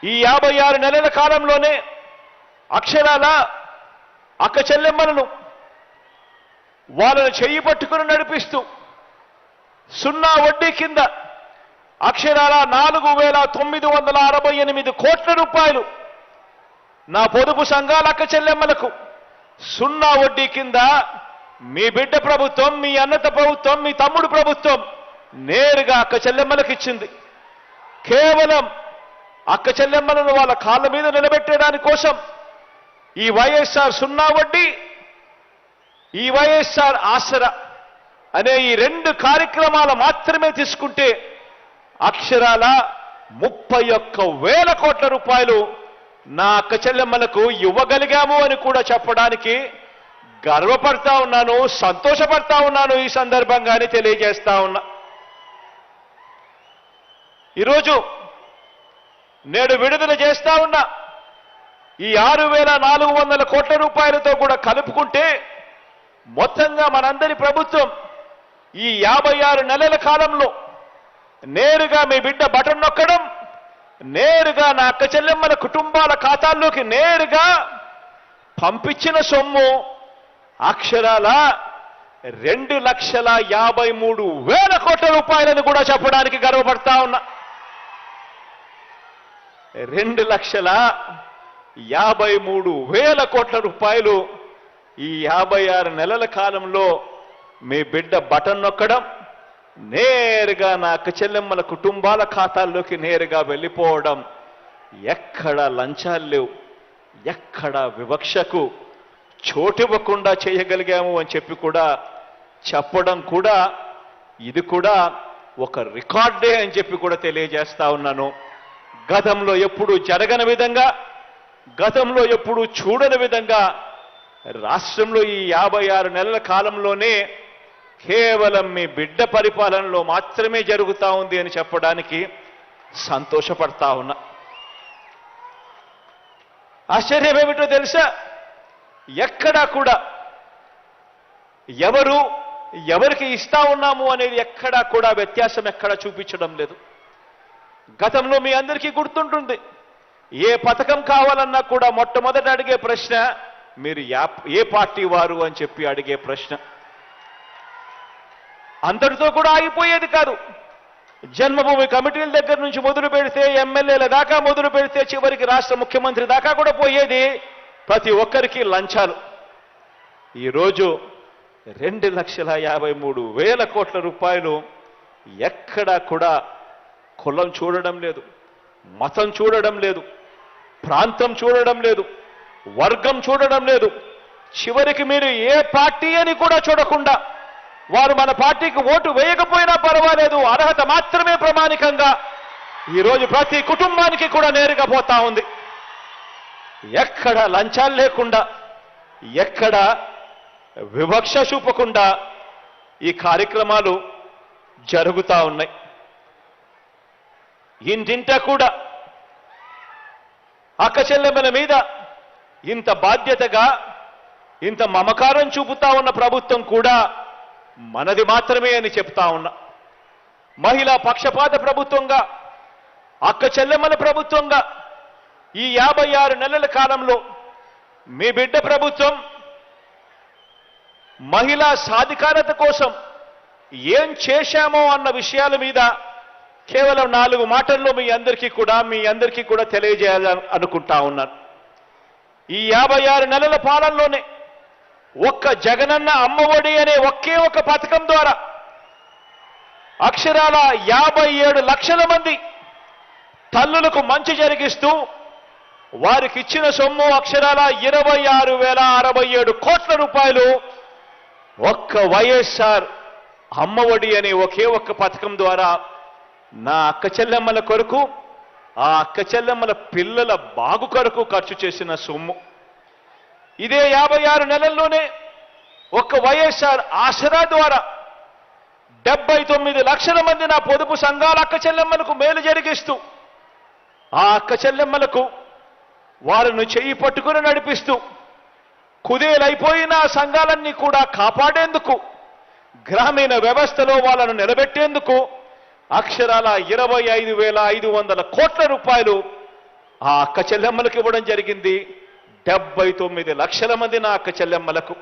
ఈ 56 నెలల కాలంలోనే అక్షరాల అక్క చెల్లెమ్మలను వాళ్ళను చెయ్యి పట్టుకుని నడిపిస్తూ సున్నా వడ్డీ కింద అక్షరాల 4,968 కోట్ల రూపాయలు నా పొదుపు సంఘాల అక్క చెల్లెమ్మలకు సున్నా వడ్డీ కింద మీ బిడ్డ ప్రభుత్వం, మీ అన్నత ప్రభుత్వం, మీ తమ్ముడు ప్రభుత్వం నేరుగా అక్క చెల్లెమ్మలకు ఇచ్చింది. కేవలం అక్క చెల్లెమ్మలను వాళ్ళ కాళ్ళ మీద నిలబెట్టడానికి కోసం ఈ వైఎస్ఆర్ సున్నా వడ్డీ, ఈ వైఎస్ఆర్ ఆసరా అనే ఈ 2 కార్యక్రమాలు మాత్రమే తీసుకుంటే అక్షరాల 31,000 కోట్ల రూపాయలు నా అక్క చెల్లెమ్మలకు ఇవ్వగలిగాము అని కూడా చెప్పడానికి గర్వపడతా ఉన్నాను, సంతోషపడతా ఉన్నాను. ఈ సందర్భంగానే తెలియజేస్తా ఉన్నా. ఈరోజు నేడు విడుదల చేస్తా ఉన్నా ఈ 6,400 కోట్ల రూపాయలతో కూడా కలుపుకుంటే మొత్తంగా మనందరి ప్రభుత్వం ఈ 56 నెలల కాలంలో నేరుగా మీ బిడ్డ బటన్ నొక్కడం, నేరుగా నా అక్క చెల్లెమ్మల కుటుంబాల ఖాతాల్లోకి నేరుగా పంపించిన సొమ్ము అక్షరాల 2,53,000 కోట్ల రూపాయలను కూడా చెప్పడానికి గర్వపడతా ఉన్నా. 2,53,000 కోట్ల రూపాయలు ఈ 56 నెలల కాలంలో మీ బిడ్డ బటన్ నొక్కడం, నేరుగా నా అక్క చెల్లెమ్మల కుటుంబాల ఖాతాల్లోకి నేరుగా వెళ్ళిపోవడం, ఎక్కడ లంచాలు లేవు, ఎక్కడ వివక్షకు చోటివ్వకుండా చేయగలిగాము అని చెప్పి కూడా చెప్పడం కూడా ఇది కూడా ఒక రికార్డే అని చెప్పి కూడా తెలియజేస్తా ఉన్నాను. గతంలో ఎప్పుడు జరగని విధంగా, గతంలో ఎప్పుడు చూడని విధంగా రాష్ట్రంలో ఈ 56 నెలల కాలంలోనే కేవలం మీ బిడ్డ పరిపాలనలో మాత్రమే జరుగుతూ ఉంది అని చెప్పడానికి సంతోషపడతా ఉన్నా. ఆశ్చర్యం ఏమిటో తెలుసా? ఎక్కడా కూడా ఎవరికి ఇస్తా ఉన్నాము అనేది ఎక్కడా కూడా వ్యత్యాసం ఎక్కడా చూపించడం లేదు. గతంలో మీ అందరికీ గుర్తుంటుంది, ఏ పథకం కావాలన్నా కూడా మొట్టమొదట అడిగే ప్రశ్న మీరు ఏ పార్టీ వారు అని చెప్పి అడిగే ప్రశ్న. అంతటితో కూడా ఆగిపోయేది కాదు. జన్మభూమి కమిటీల దగ్గర నుంచి మొదలు పెడితే, ఎమ్మెల్యేల దాకా మొదలు పెడితే, చివరికి రాష్ట్ర ముఖ్యమంత్రి దాకా కూడా పోయేది ప్రతి ఒక్కరికి లంచాలు. ఈరోజు 2,53,000 కోట్ల రూపాయలు ఎక్కడా కూడా కులం చూడడం లేదు, మతం చూడడం లేదు, ప్రాంతం చూడడం లేదు, వర్గం చూడడం లేదు. చివరికి మీరు ఏ పార్టీ అని కూడా చూడకుండా, వారు మన పార్టీకి ఓటు వేయకపోయినా పర్వాలేదు, అర్హత మాత్రమే ప్రామాణికంగా ఈరోజు ప్రతి కుటుంబానికి కూడా నేరుగా పోతా ఉంది. ఎక్కడ లంచాలు లేకుండా, ఎక్కడ వివక్ష చూపకుండా ఈ కార్యక్రమాలు జరుగుతూ ఉన్నాయి. ఇంటింటా కూడా అక్క చెల్లెమ్మల మీద ఇంత బాధ్యతగా, ఇంత మమకారం చూపుతా ఉన్న ప్రభుత్వం కూడా మనది మాత్రమే అని చెప్తా ఉన్నా. మహిళా పక్షపాత ప్రభుత్వంగా, అక్క చెల్లెమ్మల ప్రభుత్వంగా ఈ 56 నెలల కాలంలో మీ బిడ్డ ప్రభుత్వం మహిళా సాధికారత కోసం ఏం చేశామో అన్న విషయాల మీద కేవలం 4 మాటల్లో మీ అందరికీ కూడా తెలియజేయాలని అనుకుంటా ఉన్నాను. ఈ 56 నెలల పాలనలోనే ఒక్క జగనన్న అమ్మఒడి అనే ఒకే ఒక పథకం ద్వారా అక్షరాల 57 లక్షల మంది తల్లులకు మంచి జరిగిస్తూ వారికి ఇచ్చిన సొమ్ము అక్షరాల 26,067 కోట్ల రూపాయలు ఒక్క వైఎస్ఆర్ అమ్మఒడి అనే ఒకే ఒక్క పథకం ద్వారా నా అక్క చెల్లెమ్మల కొరకు, ఆ అక్క చెల్లెమ్మల పిల్లల బాగు కొరకు ఖర్చు చేసిన సొమ్ము. ఇదే 56 నెలల్లోనే ఒక్క వైఎస్ఆర్ ఆసరా ద్వారా 79 లక్షల మంది నా పొదుపు సంఘాల అక్క చెల్లెమ్మలకు మేలు జరిగిస్తూ, ఆ అక్క చెల్లెమ్మలకు వారిని చెయ్యి పట్టుకుని నడిపిస్తూ, కుదేలైపోయిన సంఘాలన్నీ కూడా కాపాడేందుకు, గ్రామీణ వ్యవస్థలో వాళ్ళను నిలబెట్టేందుకు అక్షరాల 25,500 కోట్ల రూపాయలు ఆ అక్క చెల్లెమ్మలకు ఇవ్వడం జరిగింది. 79 లక్షల మంది నా అక్క చెల్లెమ్మలకు.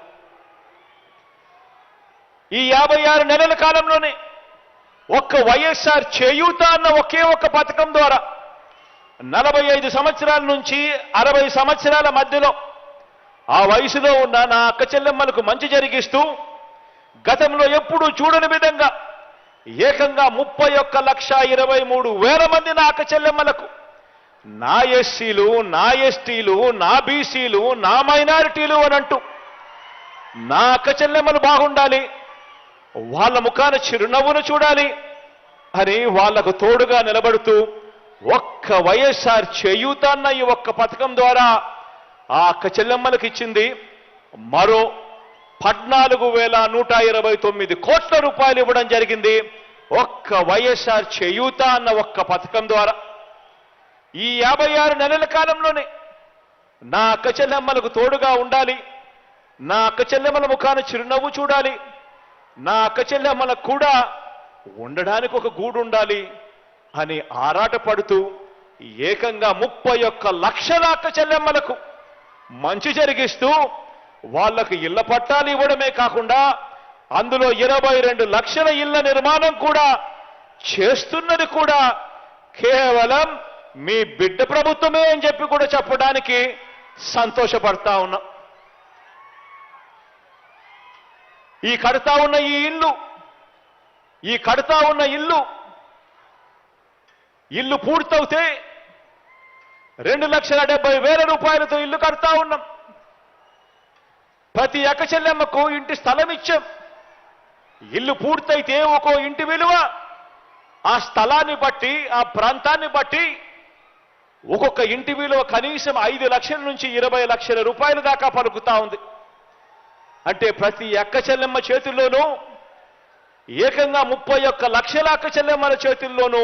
ఈ 56 నెలల కాలంలోనే ఒక్క వైఎస్ఆర్ చేయూత అన్న ఒకే ఒక్క పథకం ద్వారా 45 సంవత్సరాల నుంచి 60 సంవత్సరాల మధ్యలో ఆ వయసులో ఉన్న నా అక్క చెల్లెమ్మలకు మంచి జరిగిస్తూ గతంలో ఎప్పుడూ చూడని విధంగా ఏకంగా 31,23,000 మంది నా అక్క చెల్లెమ్మలకు, నా ఎస్సీలు, నా ఎస్టీలు, నా బీసీలు, నా మైనారిటీలు అనంటూ నా అక్క చెల్లెమ్మలు బాగుండాలి, వాళ్ళ ముఖాన చిరునవ్వును చూడాలి అని వాళ్లకు తోడుగా నిలబడుతూ ఒక్క వైఎస్ఆర్ చేయూత అన్న ఈ ఒక్క పథకం ద్వారా ఆ అక్క చెల్లెమ్మలకు ఇచ్చింది మరో 14,129 కోట్ల రూపాయలు ఇవ్వడం జరిగింది. ఒక్క వైఎస్ఆర్ చేయూత అన్న ఒక్క పథకం ద్వారా ఈ 56 నెలల కాలంలోనే నా అక్క చెల్లెమ్మలకు తోడుగా ఉండాలి, నా అక్క చెల్లెమ్మల ముఖాన చిరునవ్వు చూడాలి, నా అక్క చెల్లెమ్మలకు కూడా ఉండడానికి ఒక గూడు ఉండాలి అని ఆరాటపడుతూ ఏకంగా 31 లక్షల అక్క చెల్లెమ్మలకు మంచి జరిగిస్తూ వాళ్లకు ఇళ్ల పట్టాలు ఇవ్వడమే కాకుండా అందులో 22 లక్షల ఇళ్ల నిర్మాణం కూడా చేస్తున్నది కూడా కేవలం మీ బిడ్డ ప్రభుత్వమే అని చెప్పి కూడా చెప్పడానికి సంతోషపడతా ఉన్నాం. ఈ కడతా ఉన్న ఇల్లు పూర్తవుతే 2,70,000 రూపాయలతో ఇల్లు కడతా ఉన్నాం. ప్రతి అక్క చెల్లెమ్మకు ఇంటి స్థలం ఇచ్చాం. ఇల్లు పూర్తయితే ఒక్కో ఇంటి విలువ ఆ స్థలాన్ని బట్టి, ఆ ప్రాంతాన్ని బట్టి ఒక్కొక్క ఇంటి విలువ కనీసం 5 లక్షల నుంచి 20 లక్షల రూపాయల దాకా పలుకుతా ఉంది. అంటే ప్రతి అక్క చెల్లెమ్మ చేతుల్లోనూ ఏకంగా 31 లక్షల అక్క చెల్లెమ్మల చేతుల్లోనూ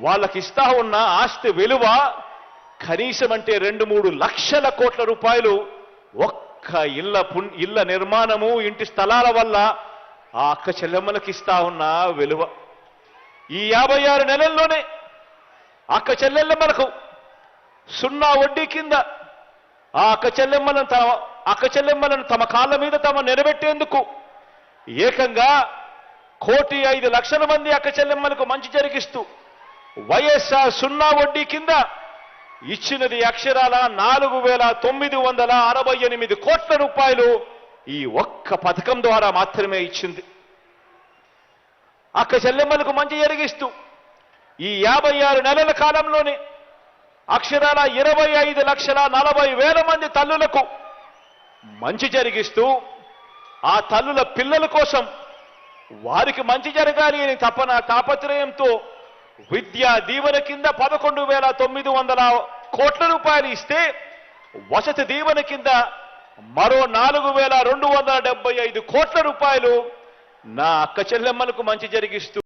వాళ్ళకి ఇస్తా ఉన్న ఆస్తి విలువ కనీసం అంటే 2-3 లక్షల కోట్ల రూపాయలు ఒక్క ఇళ్ల నిర్మాణము, ఇంటి స్థలాల వల్ల ఆ అక్క చెల్లెమ్మలకు ఇస్తా ఉన్న విలువ. ఈ 56 నెలల్లోనే అక్క చెల్లెమ్మలకు 0 వడ్డీ కింద ఆ అక్క చెల్లెమ్మలను తమ కాళ్ళ మీద తమ నిలబెట్టేందుకు ఏకంగా 1,05,00,000 మంది అక్క చెల్లెమ్మలకు మంచి జరిగిస్తూ వైఎస్ఆర్ 0 వడ్డీ కింద ఇచ్చినది అక్షరాల 4,968 కోట్ల రూపాయలు ఈ ఒక్క పథకం ద్వారా మాత్రమే ఇచ్చింది. అక్క చెల్లెమ్మలకు మంచి జరిగిస్తూ ఈ 56 నెలల కాలంలోనే అక్షరాల 25,40,000 మంది తల్లులకు మంచి జరిగిస్తూ ఆ తల్లుల పిల్లల కోసం వారికి మంచి జరగాలి అని తాపత్రయంతో విద్యా దీవెన కింద 11,900 కోట్ల రూపాయలు ఇస్తే వసతి దీవెన కింద మరో 4,275 కోట్ల రూపాయలు నా అక్క చెల్లెమ్మలకు మంచి జరిగిస్తూ